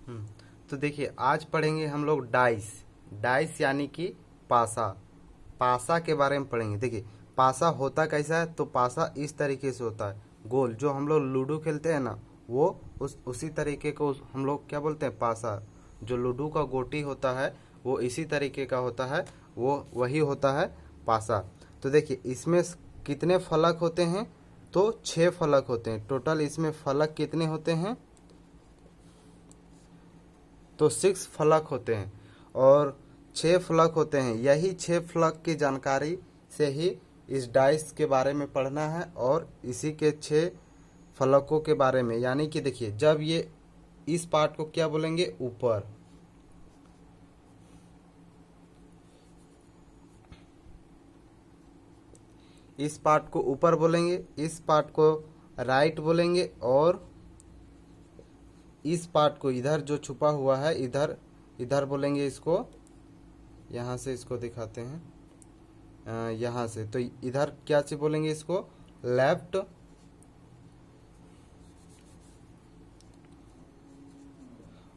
हम्म, तो देखिए आज पढ़ेंगे हम लोग डाइस। डाइस यानी कि पासा। पासा के बारे में पढ़ेंगे। देखिए पासा होता कैसा है, तो पासा इस तरीके से होता है, गोल। जो हम लोग लूडो खेलते हैं ना, वो उसी तरीके को हम लोग क्या बोलते हैं, पासा। जो लूडो का गोटी होता है वो इसी तरीके का होता है, वो वही होता है पासा। तो देखिए इसमें कितने फलक होते हैं, तो 6 फलक होते हैं टोटल। इसमें फलक कितने होते हैं, तो 6 फलक होते हैं और 6 फलक होते हैं। यही 6 फलक की जानकारी से ही इस डाइस के बारे में पढ़ना है और इसी के 6 फलकों के बारे में। यानी कि देखिए जब ये इस पार्ट को क्या बोलेंगे, ऊपर। इस पार्ट को ऊपर बोलेंगे, इस पार्ट को राइट बोलेंगे और इस पार्ट को इधर जो छुपा हुआ है इधर इधर बोलेंगे इसको। यहाँ से इसको दिखाते हैं, यहाँ से तो इधर क्या से बोलेंगे इसको, लेफ्ट।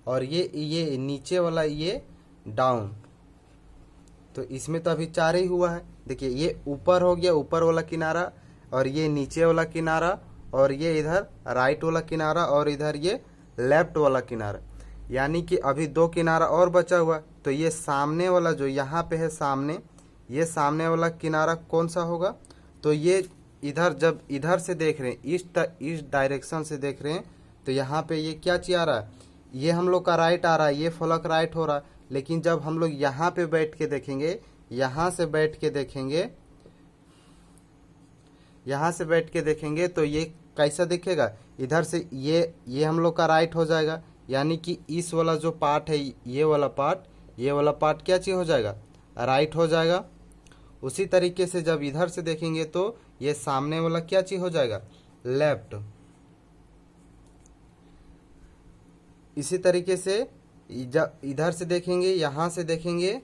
और ये नीचे वाला ये डाउन। तो इसमें तो अभी 4 ही हुआ है। देखिए ये ऊपर हो गया, ऊपर वाला किनारा, और ये नीचे वाला किनारा, और ये इधर राइट वाला किनारा, और इधर ये लेफ्ट वाला किनारा। यानी कि अभी 2 किनारा और बचा हुआ। तो ये सामने वाला जो यहाँ पे है सामने, ये सामने वाला किनारा कौन सा होगा, तो ये इधर जब इधर से देख रहे हैं, इस डायरेक्शन से देख रहे हैं, तो यहाँ पे ये क्या चीज आ रहा है, ये हम लोग का राइट आ रहा है, ये फलक राइट हो रहा है। लेकिन जब हम लोग यहाँ पे बैठ के देखेंगे, यहाँ से बैठ के देखेंगे, यहाँ से बैठ के देखेंगे, तो ये कैसा दिखेगा, इधर से ये हम लोग का राइट हो जाएगा। यानी कि इस वाला जो पार्ट है, ये वाला पार्ट क्या चीज हो जाएगा, राइट हो जाएगा। उसी तरीके से जब इधर से देखेंगे तो ये सामने वाला क्या चीज हो जाएगा, लेफ्ट। इसी तरीके से जब इधर से देखेंगे, यहाँ से देखेंगे,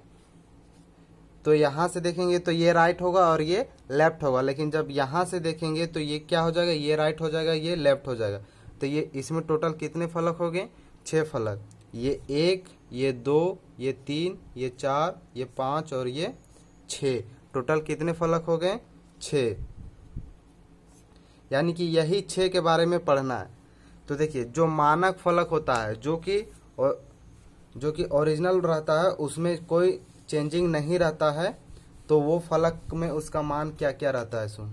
तो यहाँ से देखेंगे तो ये राइट होगा और ये लेफ्ट होगा। लेकिन जब यहाँ से देखेंगे तो ये क्या हो जाएगा, ये राइट हो जाएगा, ये लेफ्ट हो जाएगा। तो ये इसमें टोटल कितने फलक हो गए, 6 फलक। ये 1, ये 2, ये 3, ये 4, ये 5 और ये 6। टोटल कितने फलक हो गए, 6। यानी कि यही 6 के बारे में पढ़ना है। तो देखिए जो मानक फलक होता है, जो कि ओरिजिनल रहता है, उसमें कोई चेंजिंग नहीं रहता है, तो वो फलक में उसका मान क्या क्या रहता है, सुन।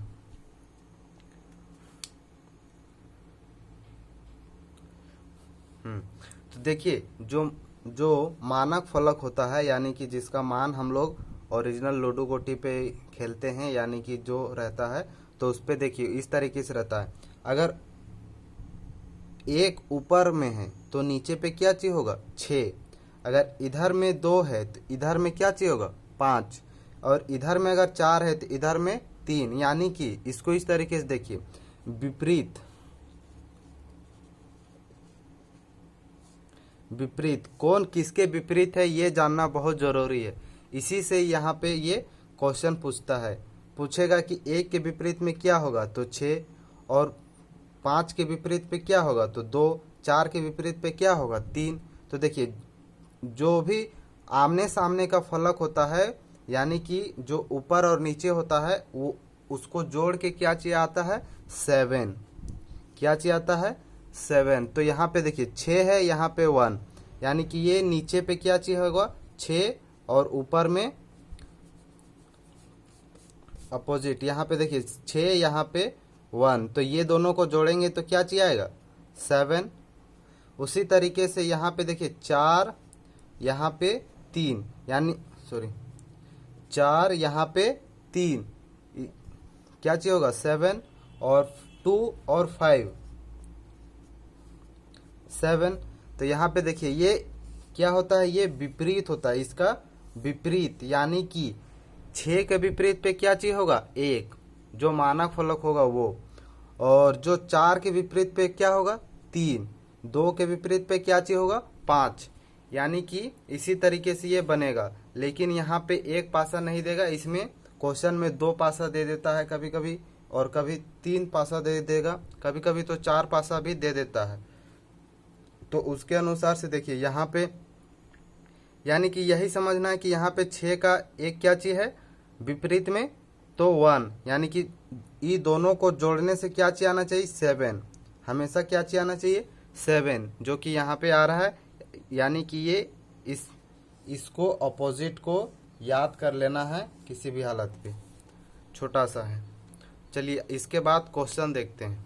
तो देखिए जो मानक फलक होता है, यानी कि जिसका मान हम लोग ओरिजिनल लूडो गोटी पे खेलते हैं, यानी कि जो रहता है, तो उस पे देखिए इस तरीके से रहता है। अगर एक ऊपर में है तो नीचे पे क्या चीज होगा, 6। अगर इधर में 2 है तो इधर में क्या चीज होगा, 5। और इधर में अगर 4 है तो इधर में 3। यानी कि इसको इस तरीके से देखिए, विपरीत। विपरीत कौन किसके विपरीत है, ये जानना बहुत जरूरी है। इसी से यहाँ पे ये क्वेश्चन पूछेगा कि 1 के विपरीत में क्या होगा, तो 6। और 5 के विपरीत पे क्या होगा, तो 2। 4 के विपरीत पे क्या होगा, 3। तो देखिए जो भी आमने सामने का फलक होता है, यानी कि जो ऊपर और नीचे होता है, वो उसको जोड़ के क्या चीज आता है, 7। क्या चीज आता है, 7। तो यहाँ पे देखिए 6 है, यहाँ पे 1। यानी कि ये नीचे पे क्या चीज होगा, 6, और ऊपर में अपोजिट। यहाँ पे देखिए 6, यहाँ पे 1। तो ये दोनों को जोड़ेंगे तो क्या चीज आएगा, 7। उसी तरीके से यहाँ पे देखिए 4, यहाँ पे 3, यानी 4, यहाँ पे 3, क्या चीज होगा, 7। और 2 और 5, 7। तो यहाँ पे देखिए ये क्या होता है, ये विपरीत होता है, इसका विपरीत। यानी कि 6 के विपरीत पे क्या चीज होगा, 1, जो मानक फलक होगा वो। और जो 4 के विपरीत पे क्या होगा, 3। 2 के विपरीत पे क्या चीज होगा, 5। यानी कि इसी तरीके से ये बनेगा। लेकिन यहाँ पे 1 पासा नहीं देगा, इसमें क्वेश्चन में 2 पासा दे देता है कभी कभी, और कभी 3 पासा दे देगा, कभी कभी तो 4 पासा भी दे देता है। तो उसके अनुसार से देखिए यहाँ पे, यानी कि यही समझना है कि यहाँ पे 6 का एक क्या चीज है विपरीत में, तो 1, यानी कि ये दोनों को जोड़ने से क्या चीज आना चाहिए 7, हमेशा क्या चीज आना चाहिए 7, जो कि यहाँ पे आ रहा है। यानी कि ये इसको अपोजिट को याद कर लेना है किसी भी हालत पे, छोटा सा है। चलिए इसके बाद क्वेश्चन देखते हैं।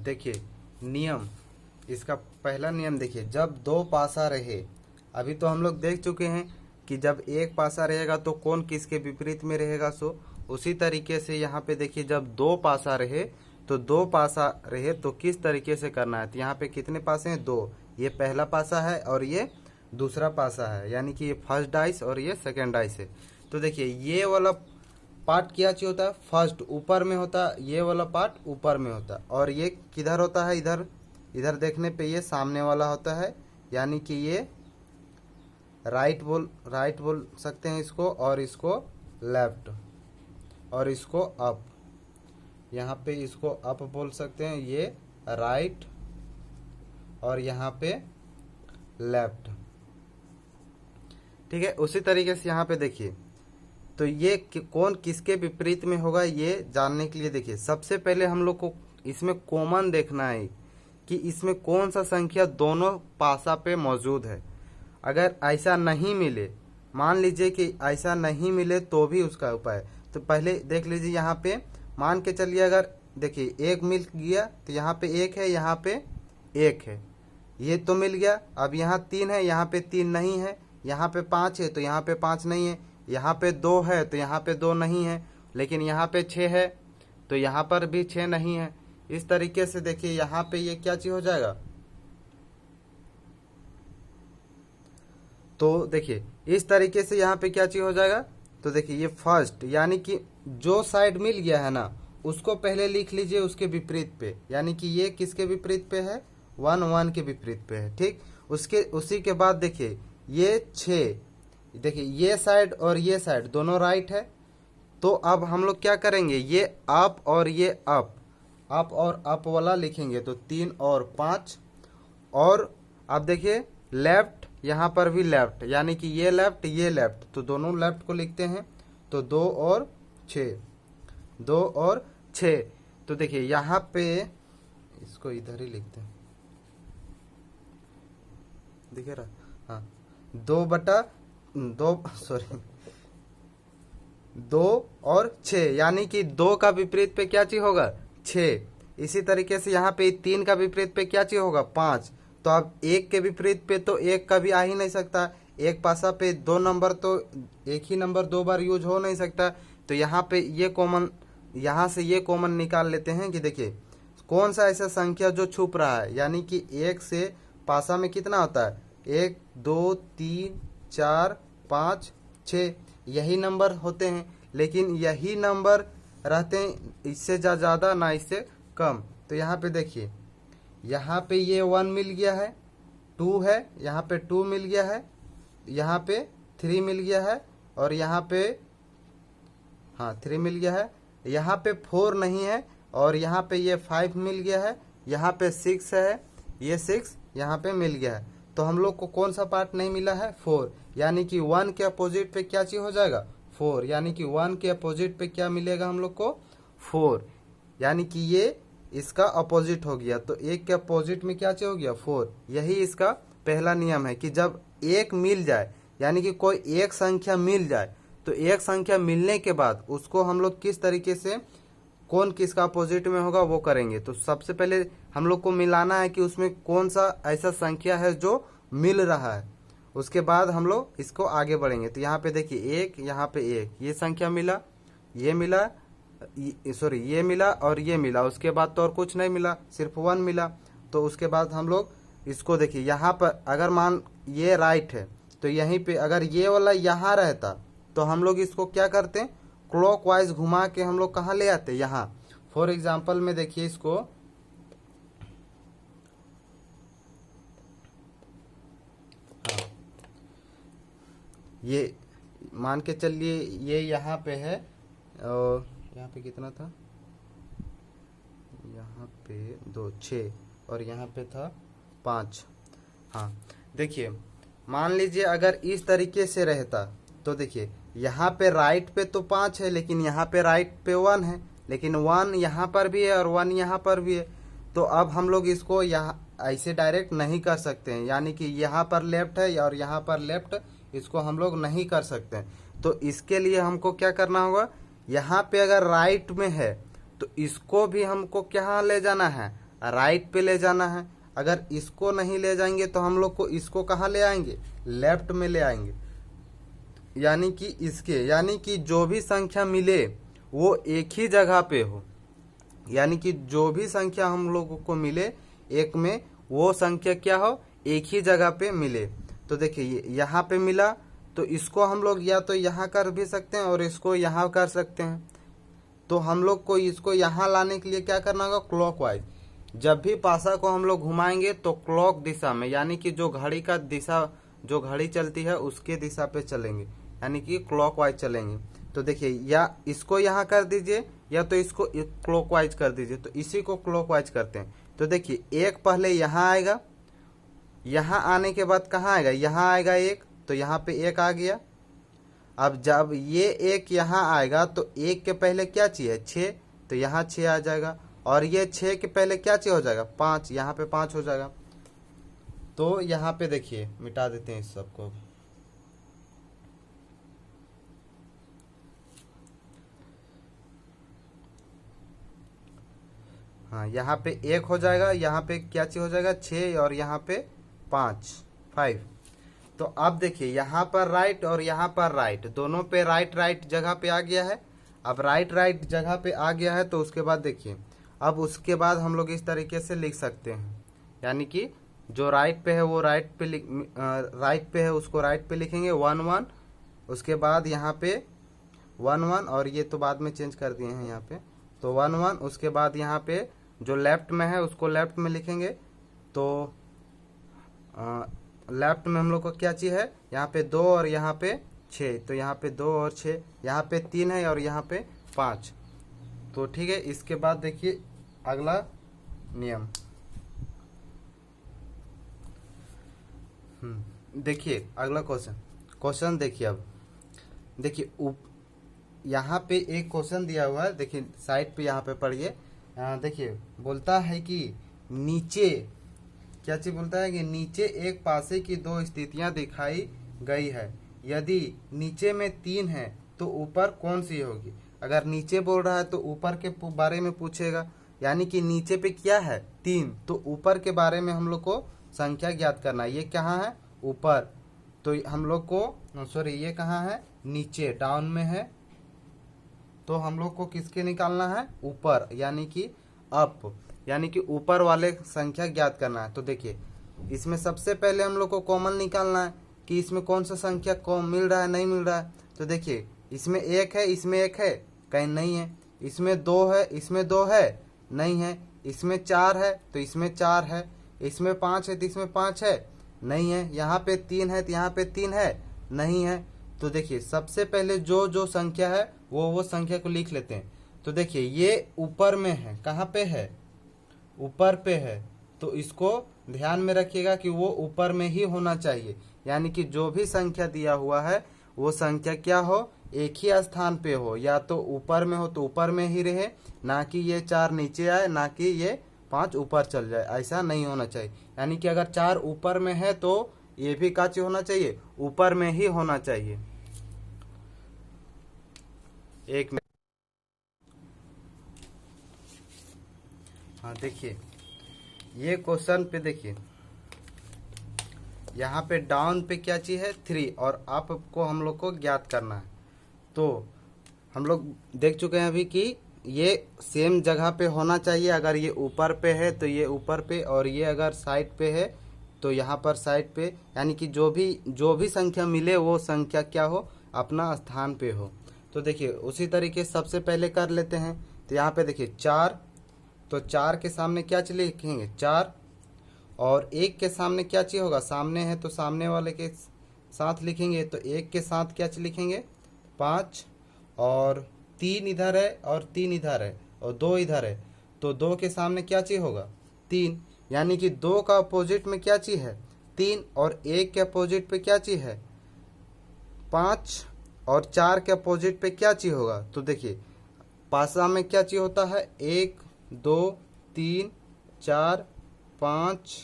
देखिए नियम, इसका पहला नियम देखिए, जब दो पासा रहे, अभी तो हम लोग देख चुके हैं कि जब एक पासा रहेगा तो कौन किसके विपरीत में रहेगा। सो उसी तरीके से यहाँ पे देखिए, जब दो पासा रहे तो दो पासा रहे तो किस तरीके से करना है। तो यहाँ पे कितने पासे हैं 2, ये पहला पासा है और ये दूसरा पासा है, यानी कि ये फर्स्ट डाइस और ये सेकेंड डाइस है। तो देखिए ये वाला पार्ट क्या चीज होता है फर्स्ट ऊपर में होता है, ये वाला पार्ट ऊपर में होता है, और ये किधर होता है इधर, इधर देखने पे ये सामने वाला होता है, यानी कि ये राइट बोल सकते हैं इसको, और इसको लेफ्ट, और इसको अप, यहाँ पे इसको अप बोल सकते हैं, ये राइट, और यहाँ पे लेफ्ट। ठीक है, उसी तरीके से यहाँ पे देखिए, तो ये कौन किसके विपरीत में होगा ये जानने के लिए देखिए, सबसे पहले हम लोग को इसमें कॉमन देखना है कि इसमें कौन सा संख्या दोनों पासा पे मौजूद है। अगर ऐसा नहीं मिले, मान लीजिए कि ऐसा नहीं मिले तो भी उसका उपाय, तो पहले देख लीजिए यहाँ पे, मान के चलिए अगर देखिए एक मिल गया तो यहाँ पे 1 है, यहाँ पे 1 है, ये तो मिल गया। अब यहाँ 3 है, यहाँ पे 3 नहीं है, यहाँ पे 5 है तो यहाँ पे 5 नहीं है, यहाँ पे 2 है तो यहाँ पे 2 नहीं है, लेकिन यहाँ पे 6 है तो यहाँ पर भी 6 नहीं है। इस तरीके से देखिए यहाँ पे ये क्या चीज हो जाएगा, तो देखिए इस तरीके से यहाँ पे क्या चीज हो जाएगा। तो देखिए ये फर्स्ट, यानी कि जो साइड मिल गया है ना उसको पहले लिख लीजिए उसके विपरीत पे, यानी कि ये किसके विपरीत पे है 1 1 के विपरीत पे है। ठीक, उसी के बाद देखिए ये 6, देखिए ये साइड और ये साइड दोनों राइट है, तो अब हम लोग क्या करेंगे, ये अप और ये अप और अप वाला लिखेंगे, तो 3 और 5, और अब देखिए लेफ्ट, यहाँ पर भी लेफ्ट, यानी कि ये लेफ्ट, तो दोनों लेफ्ट को लिखते हैं, तो 2 और 6। तो देखिए यहाँ पे इसको इधर ही लिखते हैं, दिखे रहा, हाँ 2 और 6, यानी कि 2 का विपरीत पे क्या चीज होगा 6। इसी तरीके से यहाँ पे 3 का विपरीत पे क्या चीज होगा 5। तो अब 1 के विपरीत पे तो 1 कभी आ ही नहीं सकता, एक पासा पे 2 नंबर, तो एक ही नंबर 2 बार यूज हो नहीं सकता। तो यहाँ पे ये कॉमन, यहाँ से ये कॉमन निकाल लेते हैं कि देखिए कौन सा ऐसा संख्या जो छुप रहा है, यानी कि 1 से पासा में कितना होता है 1 2 3 4 5 6, यही नंबर होते हैं, लेकिन यही नंबर रहते हैं, इससे ज्यादा ना इससे कम। तो यहाँ पे देखिए, यहाँ पे ये 1 मिल गया है, 2 है, यहाँ पे 2 मिल गया है, यहाँ पे 3 मिल गया है, और यहाँ पे 3 मिल गया है, यहाँ पे 4 नहीं है, और यहाँ पे ये 5 मिल गया है, यहाँ पे 6 है, ये 6 यहाँ पे मिल गया है। तो हम लोग को कौन सा पार्ट नहीं मिला है 4, यानी कि 1 के अपोजिट पे क्या चीज हो जाएगा 4, यानी कि 1 के अपोजिट पे क्या मिलेगा हम लोग को 4, यानी कि ये इसका अपोजिट हो गया। तो 1 के अपोजिट में क्या चीज हो गया 4। यही इसका पहला नियम है कि जब एक मिल जाए, यानी कि कोई एक संख्या मिल जाए, तो एक संख्या मिलने के बाद उसको हम लोग किस तरीके से कौन किसका अपोजिट में होगा वो करेंगे। तो सबसे पहले हम लोग को मिलाना है कि उसमें कौन सा ऐसा संख्या है जो मिल रहा है, उसके बाद हम लोग इसको आगे बढ़ेंगे। तो यहाँ पे देखिए 1, यहाँ पे 1, ये संख्या मिला, ये मिला, ये मिला और ये मिला, उसके बाद तो और कुछ नहीं मिला, सिर्फ 1 मिला। तो उसके बाद हम लोग इसको देखिए, यहाँ पर अगर मान ये राइट है तो यहीं पे अगर ये वाला यहाँ रहता तो हम लोग इसको क्या करते हैं क्लॉकवाइज घुमा के हम लोग कहाँ ले आते यहाँ। फॉर एग्जाम्पल में देखिए इसको, ये मान के चलिए ये यहाँ पे है, और यहाँ पे कितना था, यहाँ पे 2 6 और यहाँ पे था 5। हाँ देखिए, मान लीजिए अगर इस तरीके से रहता तो देखिए यहाँ पे राइट पे तो 5 है, लेकिन यहाँ पे राइट पे 1 है, लेकिन 1 यहाँ पर भी है और 1 यहाँ पर भी है। तो अब हम लोग इसको यहाँ ऐसे डायरेक्ट नहीं कर सकते हैं, यानी कि यहाँ पर लेफ्ट है और यहाँ पर लेफ्ट, इसको हम लोग नहीं कर सकते हैं। तो इसके लिए हमको क्या करना होगा, यहाँ पे अगर राइट में है तो इसको भी हमको क्या ले जाना है, राइट पे ले जाना है। अगर इसको नहीं ले जाएंगे तो हम लोग को इसको कहाँ ले आएंगे, लेफ्ट में ले आएंगे। यानी कि जो भी संख्या मिले वो एक ही जगह पे हो, यानी कि जो भी संख्या हम लोगों को मिले एक में, वो संख्या क्या हो, एक ही जगह पे मिले। तो देखिए यहाँ पे मिला तो इसको हम लोग या तो यहाँ कर भी सकते हैं और इसको यहाँ कर सकते हैं। तो हम लोग को इसको यहाँ लाने के लिए क्या करना होगा, क्लॉकवाइज। जब भी पासा को हम लोग घुमाएंगे तो क्लॉक दिशा में, यानी कि जो घड़ी का दिशा, जो घड़ी चलती है उसके दिशा पे चलेंगे, यानी कि क्लॉकवाइज चलेंगे। तो देखिए या इसको यहाँ कर दीजिए या तो इसको क्लॉकवाइज कर दीजिए। तो इसी को क्लॉकवाइज करते हैं। तो देखिए एक पहले यहाँ आएगा, यहाँ आने के बाद कहाँ आएगा, यहाँ आएगा एक, तो यहाँ पे एक आ गया। अब जब ये एक यहाँ आएगा तो एक के पहले क्या चाहिए, 6, तो यहाँ 6 आ जाएगा। और ये 6 के पहले क्या चाहिए हो जाएगा, 5, यहाँ पे 5 हो जाएगा। तो यहाँ पे देखिए मिटा देते हैं इस सबको। हाँ यहाँ पे 1 हो जाएगा, यहाँ पे क्या चीज हो जाएगा, 6 और यहाँ पे 5 5। तो अब देखिए यहाँ पर राइट और यहाँ पर राइट, दोनों पे राइट जगह पे आ गया है। अब राइट जगह पे आ गया है तो उसके बाद देखिए, अब उसके बाद हम लोग इस तरीके से लिख सकते हैं, यानी कि जो राइट पे है वो राइट पे है उसको राइट पे लिखेंगे 1 1। उसके बाद यहाँ पे 1 1, और ये तो बाद में चेंज कर दिए हैं यहाँ पे, तो 1 1। उसके बाद यहाँ पे जो लेफ्ट में है उसको लेफ्ट में लिखेंगे। तो लेफ्ट में हम लोग को क्या चीज है, यहाँ पे 2 और यहाँ पे 6, तो यहाँ पे 2 और 6, यहाँ पे 3 है और यहाँ पे 5। तो ठीक है, इसके बाद देखिए अगला नियम। देखिए अगला क्वेश्चन देखिए। अब देखिए यहाँ पे एक क्वेश्चन दिया हुआ है, देखिए साइड पे यहाँ पे पढ़िए। देखिए बोलता है कि नीचे क्या चीज बोलता है कि नीचे एक पासे की 2 स्थितियां दिखाई गई है, यदि नीचे में 3 है तो ऊपर कौन सी होगी। अगर नीचे बोल रहा है तो ऊपर के बारे में पूछेगा, यानी कि नीचे पे क्या है 3, तो ऊपर के बारे में हम लोग को संख्या ज्ञात करना है। ये कहाँ है, ऊपर, तो हम लोग को सॉरी ये कहाँ है, नीचे डाउन में है, तो हम लोग को किसके निकालना है, ऊपर, यानी कि अप, यानी कि ऊपर वाले संख्या ज्ञात करना है। तो देखिए इसमें सबसे पहले हम लोग को कॉमन निकालना है कि इसमें कौन सा संख्या कॉमन मिल रहा है, नहीं मिल रहा है। तो देखिए इसमें 1 है, इसमें 1 है, कहीं नहीं है। इसमें 2 है, इसमें 2 है, नहीं है। इसमें 4 है तो इसमें 4 है। इसमें 5 है तो इसमें 5 है, नहीं है। यहाँ पे 3 है तो यहाँ पे 3 है, नहीं है। तो देखिए सबसे पहले जो संख्या है वो संख्या को लिख लेते हैं। तो देखिए ये ऊपर में है, कहाँ पे है, ऊपर पे है, तो इसको ध्यान में रखिएगा कि वो ऊपर में ही होना चाहिए, यानी कि जो भी संख्या दिया हुआ है वो संख्या क्या हो, एक ही स्थान पे हो, या तो ऊपर में हो तो ऊपर में ही रहे, ना कि ये 4 नीचे आए, ना कि ये 5 ऊपर चल जाए, ऐसा नहीं होना चाहिए। यानी कि अगर 4 ऊपर में है तो ये भी का चीज होना चाहिए, ऊपर में ही होना चाहिए। एक मिनट, हाँ देखिए ये क्वेश्चन पे देखिए यहाँ पे डाउन पे क्या चीज है 3 और अप को हम लोग को ज्ञात करना है। तो हम लोग देख चुके हैं अभी कि ये सेम जगह पे होना चाहिए। अगर ये ऊपर पे है तो ये ऊपर पे, और ये अगर साइड पे है तो यहाँ पर साइड पे, यानी कि जो भी संख्या मिले वो संख्या क्या हो, अपना स्थान पे हो। तो देखिए उसी तरीके सबसे पहले कर लेते हैं। तो यहाँ पे देखिए 4, तो 4 के सामने क्या चीज लिखेंगे, 4, और 1 के सामने क्या चीज होगा, सामने है तो सामने वाले के साथ लिखेंगे। तो 1 के साथ क्या चीज लिखेंगे, 5, और 3 इधर है और 3 इधर है और 2 इधर है, तो 2 के सामने क्या चीज होगा 3, यानी कि 2 का अपोजिट में क्या चीज है 3, और 1 के अपोजिट पे क्या चीज है 5, और 4 के अपोजिट पे क्या चीज होगा। तो देखिए पासा में क्या चीज होता है 1 2 3 4 5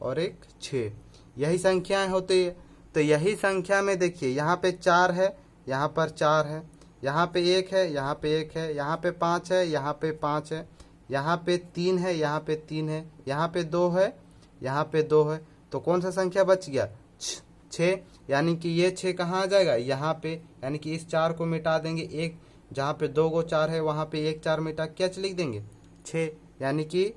और 1 6, यही संख्याएं होती है। तो यही संख्या में देखिए यहाँ पे 4 है, यहाँ पर 4 है, यहाँ पे 1 है, यहाँ पे 1 है, यहाँ पे 5 है, यहाँ पे 5 है, यहाँ पे 3 है, यहाँ पे 3 है, यहाँ पे 2 है, यहाँ पे 2 है। तो कौन सा संख्या बच गया 6, यानी कि ये 6 कहाँ आ जाएगा यहाँ पे, यानी कि इस 4 को मिटा देंगे, एक जहाँ पे 2 को 4 है वहाँ पे 1 4 मिटा क्या लिख देंगे 6, यानी कि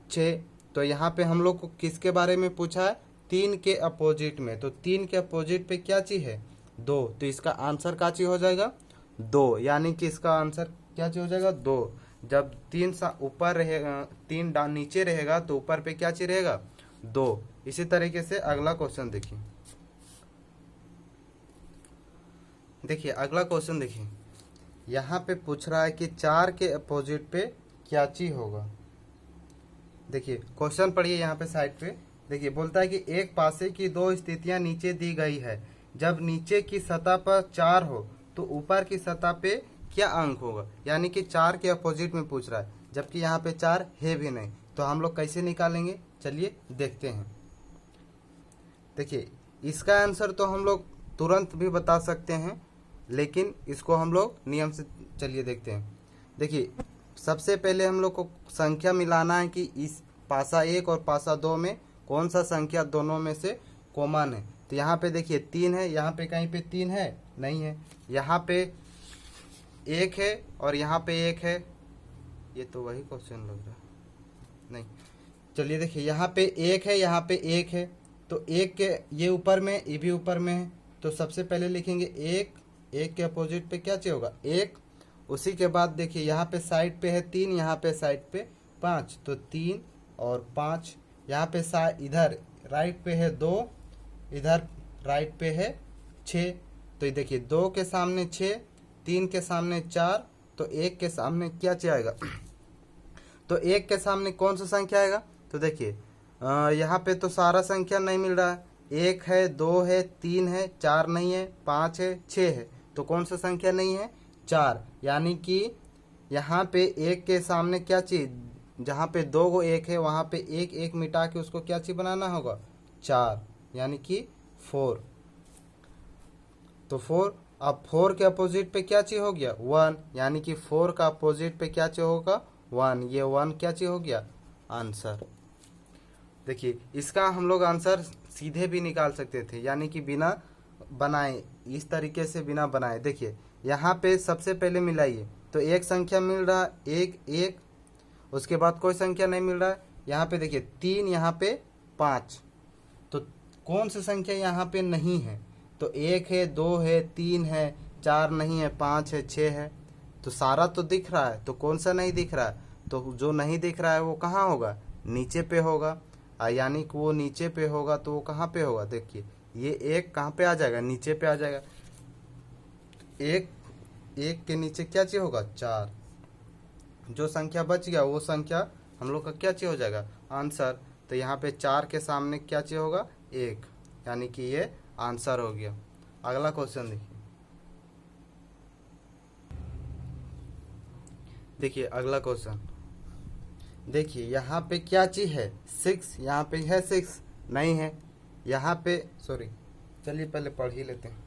6। तो यहाँ पे हम लोग को किसके बारे में पूछा है 3 के अपोजिट में, तो 3 के अपोजिट पे क्या चीज है 2, तो इसका आंसर क्या चीज हो जाएगा 2, यानी कि इसका आंसर क्या चीज हो जाएगा 2। जब 3 सा ऊपर रहेगा 3 नीचे रहेगा तो ऊपर पे क्या चीज रहेगा 2। इसी तरीके से अगला क्वेश्चन देखिए, अगला क्वेश्चन देखिए, यहाँ पे पूछ रहा है कि 4 के अपोजिट पे क्या चीज होगा। देखिए क्वेश्चन पढ़िए यहाँ पे साइड पे, देखिए बोलता है कि एक पासे की 2 स्थितियां नीचे दी गई है, जब नीचे की सतह पर 4 हो तो ऊपर की सतह पे क्या अंक होगा, यानी कि 4 के अपोजिट में पूछ रहा है, जबकि यहाँ पे 4 है भी नहीं। तो हम लोग कैसे निकालेंगे चलिए देखते हैं। देखिए इसका आंसर तो हम लोग तुरंत भी बता सकते हैं, लेकिन इसको हम लोग नियम से चलिए देखते हैं। देखिए सबसे पहले हम लोग को संख्या मिलाना है कि इस पासा 1 और पासा 2 में कौन सा संख्या दोनों में से कॉमन है। तो यहाँ पे देखिए 3 है, यहाँ पे कहीं पे 3 है नहीं है, यहाँ पे 1 है और यहाँ पे 1 है, ये तो वही क्वेश्चन लग रहा है नहीं। चलिए देखिए यहाँ पे 1 है, यहाँ पे 1 है, तो 1 के ये ऊपर में ये भी ऊपर में है, तो सबसे पहले लिखेंगे 1 के अपोजिट पे क्या चाहिए होगा 1। उसी के बाद देखिए यहाँ पे साइड पे है 3, यहाँ पे साइड पे 5, तो 3 और 5, यहाँ पे इधर राइट पे है 2, इधर राइट पे है 6। तो ये देखिए 2 के सामने 6, 3 के सामने 4, तो 1 के सामने क्या आएगा तो 1 के सामने कौन सा संख्या आएगा। तो देखिए यहाँ पे तो सारा संख्या नहीं मिल रहा है, 1 है 2 है 3 है 4 नहीं है 5 है 6 है, तो कौन सा संख्या नहीं है 4, यानी कि यहाँ पे 1 के सामने क्या चीज, जहाँ पे 2 को 1 है वहाँ पे 1 1 मिटा के उसको क्या चीज बनाना होगा 4, यानी कि 4। तो 4, अब 4 के अपोजिट पे क्या चीज हो गया 1, यानी कि 4 का अपोजिट पे क्या चीज होगा 1, ये 1 क्या चीज हो गया आंसर। देखिए इसका हम लोग आंसर सीधे भी निकाल सकते थे, यानी कि बिना बनाए, इस तरीके से बिना बनाए। देखिए यहाँ पे सबसे पहले मिलाइए, तो एक संख्या मिल रहा है 1 1, उसके बाद कोई संख्या नहीं मिल रहा है, यहाँ पे देखिए 3, यहाँ पे 5, तो कौन सी संख्या यहाँ पे नहीं है, तो 1 है 2 है 3 है 4 नहीं है 5 है 6 है, तो सारा तो दिख रहा है, तो कौन सा नहीं दिख रहा है, तो जो नहीं दिख रहा है वो कहाँ होगा नीचे पे होगा, यानी कि वो नीचे पे होगा, तो वो कहाँ पे होगा, देखिए ये 1 कहाँ पे आ जाएगा नीचे पे आ जाएगा, 1 के नीचे क्या चीज होगा 4, जो संख्या बच गया वो संख्या हम लोग का क्या चीज हो जाएगा आंसर। तो यहाँ पे 4 के सामने क्या चीज होगा 1, यानी कि ये आंसर हो गया। अगला क्वेश्चन देखिए अगला क्वेश्चन देखिए, यहाँ पे क्या चीज है 6, यहाँ पे है 6 नहीं है, यहाँ पे सॉरी चलिए पहले पढ़ ही लेते हैं।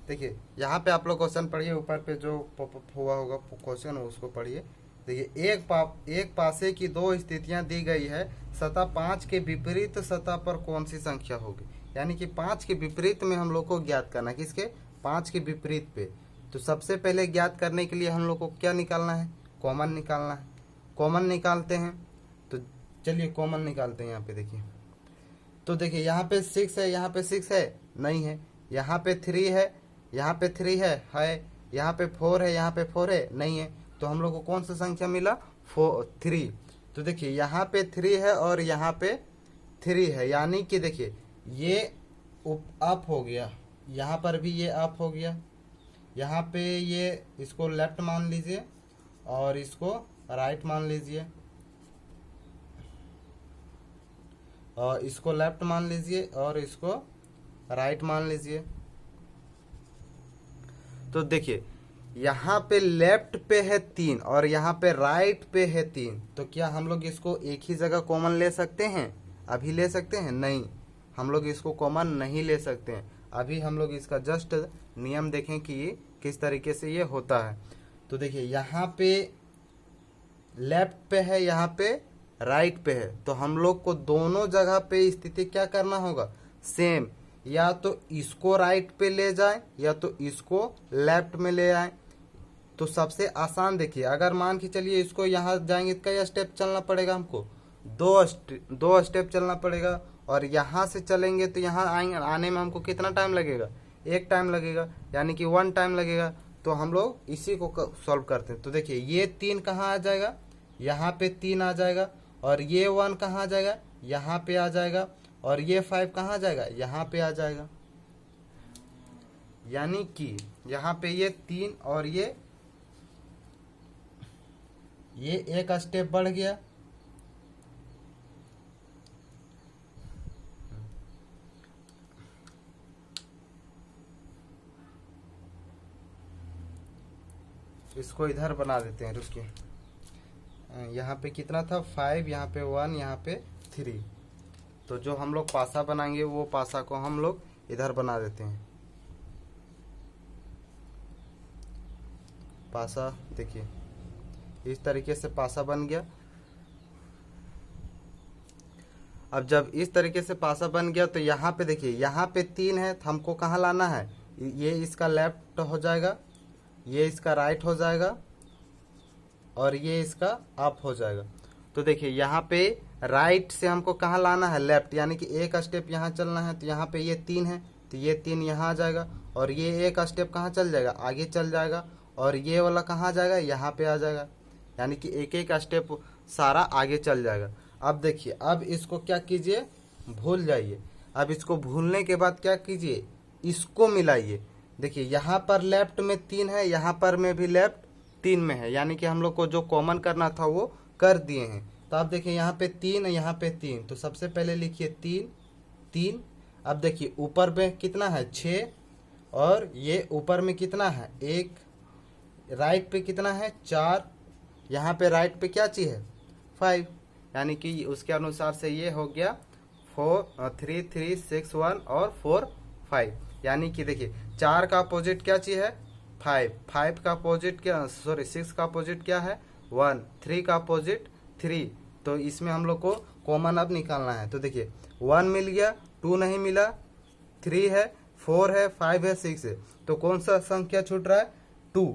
देखिए यहाँ पे आप लोग क्वेश्चन पढ़िए, ऊपर पे जो पॉपअप हुआ होगा क्वेश्चन उसको पढ़िए। देखिए एक पासे की 2 स्थितियां दी गई है, सतह 5 के विपरीत सतह पर कौन सी संख्या होगी, यानी कि 5 के विपरीत में हम लोग को ज्ञात करना है, किसके 5 के विपरीत पे। तो सबसे पहले ज्ञात करने के लिए हम लोग को क्या निकालना है कॉमन निकालना है, कॉमन निकालते हैं। तो चलिए कॉमन निकालते हैं। यहाँ पे देखिए, तो देखिए यहाँ पे 6 है, यहाँ पे 6 है नहीं है, यहाँ पे 3 है, यहाँ पे 3 है यहाँ पे 4 है, यहाँ पे 4 है नहीं है, तो हम लोग को कौन सा संख्या मिला 3। तो देखिए यहाँ पे 3 है और यहाँ पे 3 है, यानी कि देखिए ये अप हो गया, यहाँ पर भी ये अप हो गया, यहाँ पे ये इसको लेफ्ट मान लीजिए और इसको राइट मान लीजिए और इसको लेफ्ट मान लीजिए और इसको राइट मान लीजिए। तो देखिए यहाँ पे लेफ्ट पे है 3 और यहाँ पे राइट पे है 3, तो क्या हम लोग इसको एक ही जगह कॉमन ले सकते हैं? अभी ले सकते हैं? नहीं, हम लोग इसको कॉमन नहीं ले सकते हैं। अभी हम लोग इसका जस्ट नियम देखें कि किस तरीके से ये होता है। तो देखिए यहाँ पे लेफ्ट पे है, यहाँ पे राइट पे है, तो हम लोग को दोनों जगह पे स्थिति क्या करना होगा? सेम, या तो इसको राइट पे ले जाए या तो इसको लेफ्ट में ले आए। तो सबसे आसान देखिए, अगर मान के चलिए इसको यहाँ जाएंगे तो कई स्टेप चलना पड़ेगा हमको? दो स्टेप चलना पड़ेगा। और यहाँ से चलेंगे तो यहाँ आने में हमको कितना टाइम लगेगा? 1 टाइम लगेगा, यानी कि 1 टाइम लगेगा। तो हम लोग इसी को सॉल्व करते हैं। तो देखिए ये 3 कहाँ आ जाएगा? यहाँ पे 3 आ जाएगा। और ये 1 कहाँ आ जाएगा? यहाँ पे आ जाएगा। और ये 5 कहाँ जाएगा? यहाँ पे आ जाएगा। यानी कि यहाँ पे ये 3 और ये 1 स्टेप बढ़ गया। इसको इधर बना देते हैं, रुकिए। यहाँ पे कितना था? 5, यहाँ पे 1, यहाँ पे 3। तो जो हम लोग पासा बनाएंगे वो पासा को हम लोग इधर बना देते हैं। पासा देखिए इस तरीके से पासा बन गया। अब जब इस तरीके से पासा बन गया तो यहाँ पे देखिए, यहाँ पे 3 है, तो हमको कहाँ लाना है? ये इसका लेफ्ट हो जाएगा, ये इसका राइट हो जाएगा और ये इसका अप हो जाएगा। तो देखिए यहाँ पे राइट से हमको कहाँ लाना है? लेफ्ट, यानी कि 1 स्टेप यहाँ चलना है। तो यहाँ पे ये 3 है, तो ये 3 यहाँ आ जाएगा और ये 1 स्टेप कहाँ चल जाएगा? आगे चल जाएगा। और ये वाला कहाँ जाएगा? यहाँ पे आ जाएगा, यानी कि 1 स्टेप सारा आगे चल जाएगा। अब देखिए, अब इसको क्या कीजिए? भूल जाइए। अब इसको भूलने के बाद क्या कीजिए? इसको मिलाइए। देखिए यहाँ पर लेफ्ट में 3 है, यहाँ पर में भी लेफ्ट 3 में है, यानी कि हम लोग को जो कॉमन करना था वो कर दिए हैं। तो आप देखिए यहाँ पे 3 है, यहाँ पे 3, तो सबसे पहले लिखिए 3 3। अब देखिए ऊपर में कितना है? 6, और ये ऊपर में कितना है? 1। राइट पे कितना है? 4। यहाँ पे राइट पे क्या चीज है? 5, यानी कि उसके अनुसार से ये हो गया 4 3 3 6 1 और 4 5। यानी कि देखिए 4 का अपोजिट क्या चीज है? 5। 5 का अपोजिट क्या, सॉरी 6 का अपोजिट क्या है? 1। 3 का अपोजिट 3। तो इसमें हम लोग को कॉमन अब निकालना है। तो देखिए 1 मिल गया, 2 नहीं मिला, 3 है, 4 है, 5 है, 6 है। तो कौन सा संख्या छूट रहा है? 2।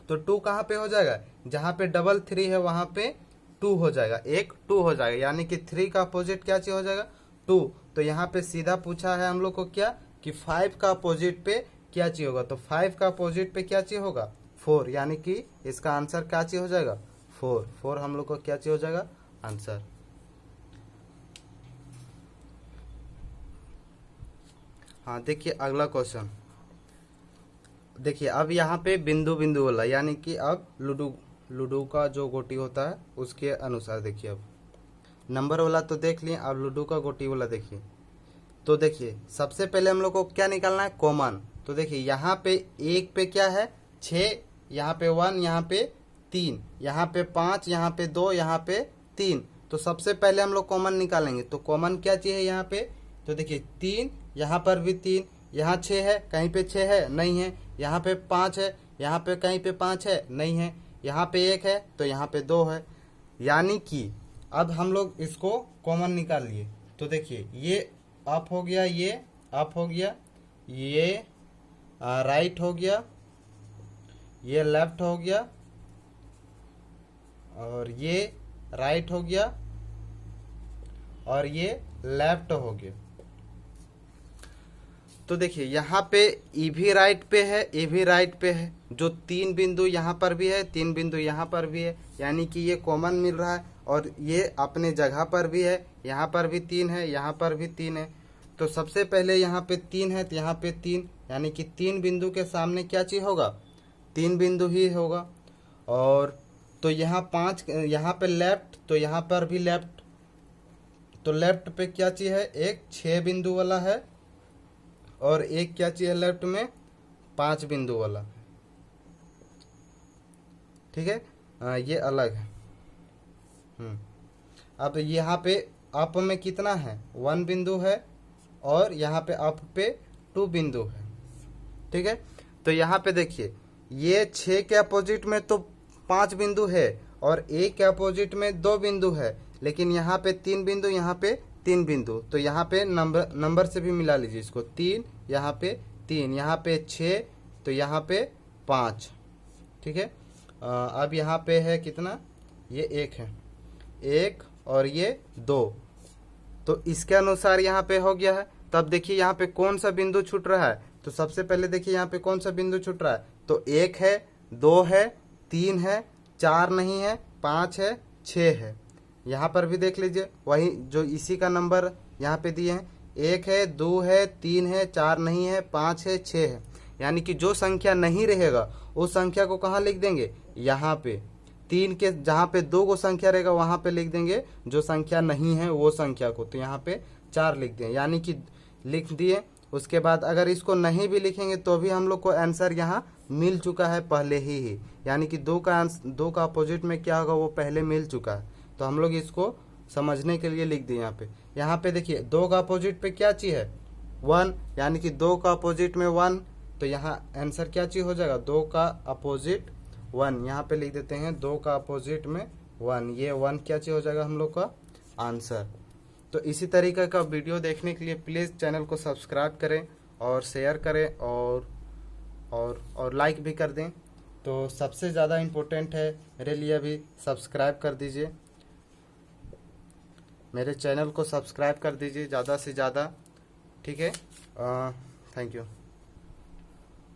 तो 2 कहाँ पे हो जाएगा? जहाँ पे डबल 3 है वहां पे 2 हो जाएगा, 1 2 हो जाएगा, यानी कि 3 का अपोजिट क्या चीज हो जाएगा? 2। तो यहाँ पे सीधा पूछा है हम लोग को क्या कि 5 का अपोजिट पे क्या चीज होगा? तो 5 का अपोजिट पे क्या चीज होगा? 4, यानी कि इसका आंसर क्या चीज हो जाएगा? 4। 4 हम लोग को क्या चीज हो जाएगा? आंसर। हाँ देखिए अगला क्वेश्चन देखिए। अब यहाँ पे बिंदु बिंदु वाला, यानी कि अब लूडो का जो गोटी होता है उसके अनुसार देखिए। अब नंबर वाला तो देख लिए, अब लूडो का गोटी वाला देखिए। तो देखिए सबसे पहले हम लोग को क्या निकालना है? कॉमन। तो देखिए यहाँ पे 1 पे क्या है? 6, यहाँ पे 1, यहाँ पे 3, यहाँ पे 5, यहाँ पे 2, यहाँ पे 3। तो सबसे पहले हम लोग कॉमन निकालेंगे। तो कॉमन क्या चीज है यहाँ पे? तो देखिए 3, यहाँ पर भी 3, यहाँ 6 है, कहीं पे 6 है? नहीं है। यहाँ पे 5 है, यहाँ पे कहीं पे 5 है? नहीं है। यहाँ पे 1 है, तो यहाँ पे 2 है। यानी कि अब हम लोग इसको कॉमन निकाल लिए। तो देखिए ये अप हो गया, ये अप हो गया, ये राइट हो गया, ये लेफ्ट हो गया, और ये राइट हो गया, और ये लेफ्ट हो गया। तो देखिए यहाँ पे ई भी राइट पे है, ए भी राइट पे है। जो 3 बिंदु यहाँ पर भी है, 3 बिंदु यहाँ पर भी है, यानी कि ये कॉमन मिल रहा है। और ये अपने जगह पर भी है, यहाँ पर भी 3 है, यहाँ पर भी 3 है। तो सबसे पहले यहाँ पे 3 है, तो यहाँ पे 3, यानी कि 3 बिंदु के सामने क्या चीज होगा? 3 बिंदु ही होगा। और तो यहाँ 5, यहाँ पे लेफ्ट, तो यहाँ पर भी लेफ्ट। तो लेफ्ट पे क्या चीज है, एक 6 बिंदु वाला है और एक क्या चीज है लेफ्ट में 5 बिंदु वाला। ठीक है, ये अलग है। अब यहाँ पे अप में कितना है, 1 बिंदु है और यहाँ पे अप पे 2 बिंदु है। ठीक है, तो यहाँ पे देखिए ये 6 के अपोजिट में तो 5 बिंदु है और एक के अपोजिट में 2 बिंदु है, लेकिन यहाँ पे 3 बिंदु, यहाँ पे 3 बिंदु। तो यहाँ पे नंबर से भी मिला लीजिए इसको, 3 यहाँ पे 3, यहाँ पे 6, तो यहाँ पे 5। ठीक है, अब यहाँ पे है कितना, ये 1 है, 1 और ये 2। तो इसके अनुसार यहाँ पे हो गया है। तब देखिए यहाँ पे कौन सा बिंदु छूट रहा है, तो सबसे पहले देखिए यहाँ पे कौन सा बिंदु छूट रहा है, तो 1 है, 2 है, 3 है, 4 नहीं है, 5 है, 6 है। यहाँ पर भी देख लीजिए वही जो इसी का नंबर यहाँ पे दिए हैं, 1 है, 2 है, 3 है, 4 नहीं है, 5 है, 6 है। यानी कि जो संख्या नहीं रहेगा उस संख्या को कहाँ लिख देंगे, यहाँ पे। 3 के जहाँ पे 2 को संख्या रहेगा वहां पे लिख देंगे जो संख्या नहीं है वो संख्या को, तो यहाँ पे 4 लिख दें, यानी कि लिख दिए। उसके बाद अगर इसको नहीं भी लिखेंगे तो भी हम लोग को आंसर यहाँ मिल चुका है पहले ही, यानी कि 2 का अपोजिट में क्या होगा वो पहले मिल चुका है। तो हम लोग इसको समझने के लिए लिख दिए यहाँ पे देखिए 2 का अपोजिट पे क्या चीज है, 1, यानी कि 2 का अपोजिट में 1, तो यहाँ आंसर क्या चीज हो जाएगा, 2 का अपोजिट 1। यहाँ पे लिख देते हैं 2 का अपोजिट में 1, ये 1 क्या चीज हो जाएगा हम लोग का आंसर। तो इसी तरीके का वीडियो देखने के लिए प्लीज़ चैनल को सब्सक्राइब करें और शेयर करें और लाइक भी कर दें। तो सबसे ज़्यादा इम्पोर्टेंट है मेरे लिए भी सब्सक्राइब कर दीजिए, मेरे चैनल को सब्सक्राइब कर दीजिए ज़्यादा से ज़्यादा। ठीक है, थैंक यू।